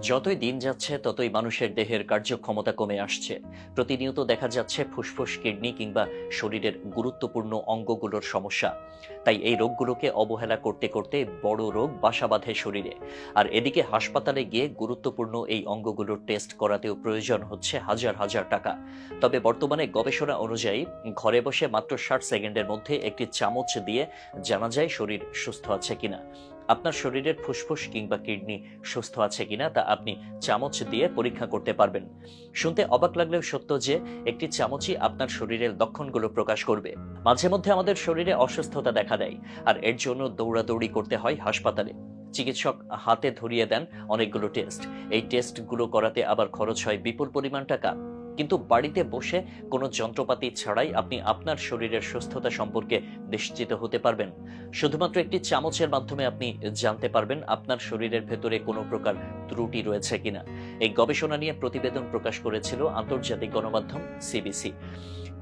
যতই দিন যাচ্ছে ততই মানুষের দেহের কার্যক্ষমতা কমে আসছে। প্রতিনিয়ত দেখা যাচ্ছে ফুসফুস, কিডনি কিংবা শরীরের গুরুত্বপূর্ণ অঙ্গগুলোর সমস্যা। তাই এই রোগগুলোকে অবহেলা করতে করতে বড় রোগ বাসা বাঁধে শরীরে। আর এদিকে হাসপাতালে গিয়ে গুরুত্বপূর্ণ এই অঙ্গগুলোর টেস্ট করাতেও প্রয়োজন হচ্ছে হাজার হাজার টাকা। তবে বর্তমানে গবেষণা অনুযায়ী ঘরে বসে মাত্র 60 সেকেন্ডের মধ্যে একটি চামচ দিয়ে জানা যায় শরীর সুস্থ আছে কিনা। আপনার শরীরের ফুসফুস কিংবা কিডনি সুস্থ আছে কিনা তা আপনি চামচ দিয়ে পরীক্ষা করতে পারবেন। শুনতে অবাক লাগলেও সত্য যে একটি চামচই আপনার শরীরের লক্ষণগুলো প্রকাশ করবে। মাঝে মধ্যে আমাদের শরীরে অসুস্থতা দেখা দেয়, আর এর জন্য দৌড়াদৌড়ি করতে হয় হাসপাতালে। চিকিৎসক হাতে ধরিয়ে দেন অনেকগুলো টেস্ট। এই টেস্টগুলো করাতে আবার খরচ হয় বিপুল পরিমাণ টাকা। কিন্তু বাড়িতে বসে কোনো যন্ত্রপাতি ছাড়াই আপনি আপনার শরীরের সুস্থতা সম্পর্কে নিশ্চিত হতে পারবেন। শুধুমাত্র একটি চামচের মাধ্যমে আপনি জানতে পারবেন আপনার শরীরের ভেতরে কোনো প্রকার ত্রুটি রয়েছে কিনা। এই গবেষণা নিয়ে প্রতিবেদন প্রকাশ করেছিল আন্তর্জাতিক গণমাধ্যম সিবিসি।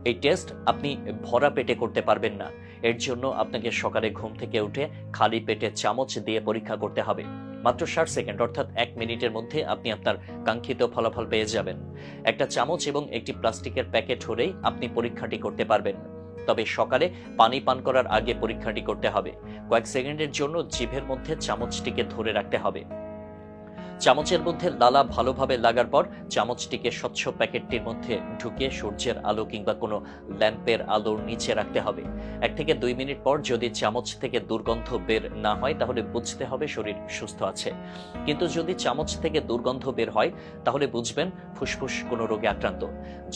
এই টেস্ট আপনি ভরা পেটে করতে পারবেন না। এর জন্য আপনাকে সকালে ঘুম থেকে উঠে খালি পেটে চামচ দিয়ে পরীক্ষা করতে হবে। মাত্র 60 সেকেন্ড অর্থাৎ 1 মিনিটের মধ্যে আপনি আপনার কাঙ্ক্ষিত ফলাফল পেয়ে যাবেন। একটা চামচ এবং একটি প্লাস্টিকের প্যাকেট হলেই আপনি পরীক্ষাটি করতে পারবেন। তবে সকালে পানি পান করার আগে পরীক্ষাটি করতে হবে। কয়েক সেকেন্ডের জন্য জিভের মধ্যে চামচটিকে ধরে রাখতে হবে। চামচের মধ্যে লালা ভালোভাবে লাগার পর চামচটিকে স্বচ্ছ প্যাকেটটির মধ্যে ঢুকিয়ে সূর্যের আলো কিংবা কোনো ল্যাম্পের আলোর নিচে রাখতে হবে। 1 থেকে 2 মিনিট পর যদি চামচ থেকে দুর্গন্ধ বের না হয় তাহলে বুঝতে হবে শরীর সুস্থ আছে। কিন্তু যদি চামচ থেকে দুর্গন্ধ বের হয় তাহলে বুঝবেন ফুসফুস কোনো রোগে আক্রান্ত।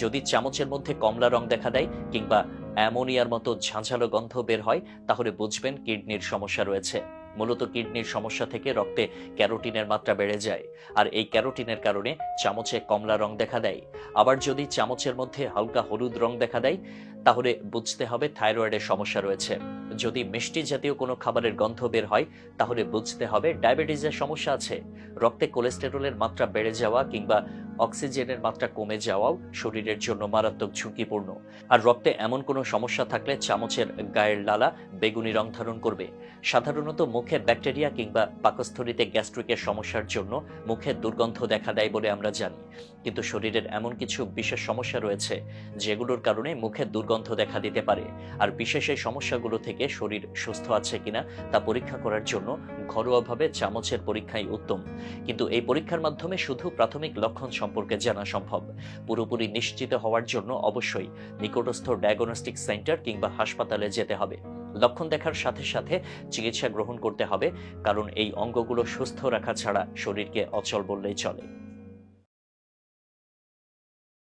যদি চামচের মধ্যে কমলা রং দেখা দেয় কিংবা অ্যামোনিয়ার মতো ঝাঁঝালো গন্ধ বের হয় তাহলে বুঝবেন কিডনির সমস্যা রয়েছে। মূলত কিডনির সমস্যা থেকে রক্তে ক্যারোটিনের মাত্রা বেড়ে যায়, আর এই ক্যারোটিনের কারণে চামচে কমলা রং দেখা দেয়। আবার যদি চামচের মধ্যে হালকা হলুদ রং দেখা দেয় তাহলে বুঝতে হবে থাইরয়েডের সমস্যা রয়েছে। যদি মিষ্টি জাতীয় কোনো খাবারের গন্ধ বের হয় তাহলে বুঝতে হবে ডায়াবেটিসের সমস্যা আছে। রক্তে কোলেস্টেরলের মাত্রা বেড়ে যাওয়া কিংবা অক্সিজেনের মাত্রা কমে যাওয়াও শরীরের জন্য মারাত্মক ঝুঁকিপূর্ণ। আর রক্তে এমন কোনো সমস্যা থাকলে চামচের গায়ের লালা বেগুনি রং ধারণ করবে। সাধারণত মুখে ব্যাকটেরিয়া কিংবা পাকস্থলীতে গ্যাস্ট্রিকের সমস্যার জন্য মুখে দুর্গন্ধ দেখা দেয় বলে আমরা জানি। কিন্তু শরীরের এমন কিছু বিশেষ সমস্যা রয়েছে যেগুলোর কারণে মুখে দুর্গন্ধ দেখা দিতে পারে। আর বিশেষ এই সমস্যাগুলো থেকে শরীর সুস্থ আছে কিনা তা পরীক্ষা করার জন্য ঘরোয়াভাবে চামচের পরীক্ষাই উত্তম। কিন্তু এই পরীক্ষার মাধ্যমে শুধু প্রাথমিক লক্ষণ সম্পর্কে জানা সম্ভব। পুরোপুরি নিশ্চিত হওয়ার জন্য অবশ্যই নিকটস্থ ডায়াগনস্টিক সেন্টার কিংবা হাসপাতালে যেতে হবে। লক্ষণ দেখার সাথে সাথে চিকিৎসা গ্রহণ করতে হবে, কারণ এই অঙ্গগুলো সুস্থ রাখা ছাড়া শরীরকে অচল বললেই চলে।